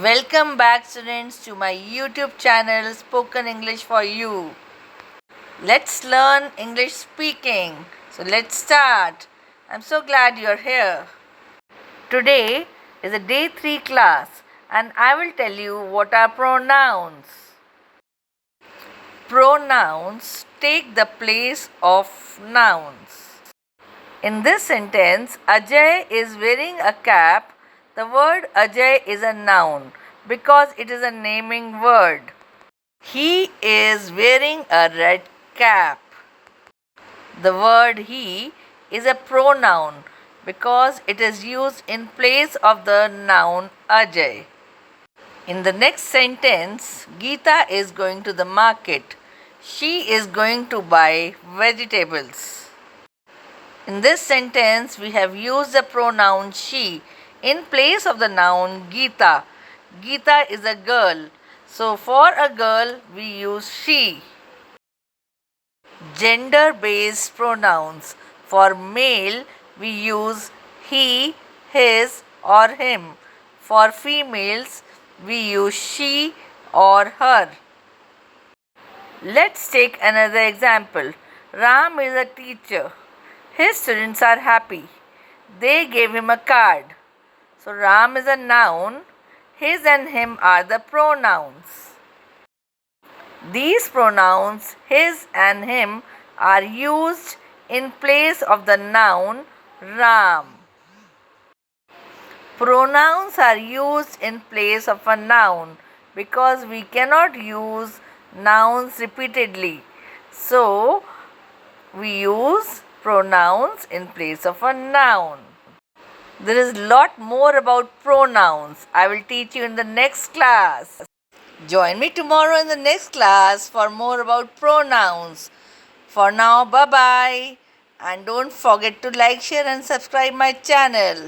Welcome back, students, to my YouTube channel Spoken English for You. Let's learn English speaking. So let's start. I'm so glad you're here. Today is a day 3 class and I will tell you what are pronouns. Pronouns take the place of nouns. In this sentence, Ajay is wearing a cap. The word Ajay is a noun because it is a naming word. He is wearing a red cap. The word he is a pronoun because it is used in place of the noun Ajay. In the next sentence, Geeta is going to the market. She is going to buy vegetables. In this sentence, we have used the pronoun she in place of the noun Geeta. Geeta is a girl. So, for a girl, we use she. Gender-based pronouns. For male, we use he, his, or him. For females, we use she or her. Let's take another example. Ram is a teacher. His students are happy. They gave him a card. So Ram is a noun. His and him are the pronouns. These pronouns, his and him, are used in place of the noun Ram. Pronouns are used in place of a noun because we cannot use nouns repeatedly. So, we use pronouns in place of a noun. There is a lot more about pronouns. I will teach you in the next class. Join me tomorrow in the next class for more about pronouns. For now, bye-bye. And don't forget to like, share and subscribe my channel.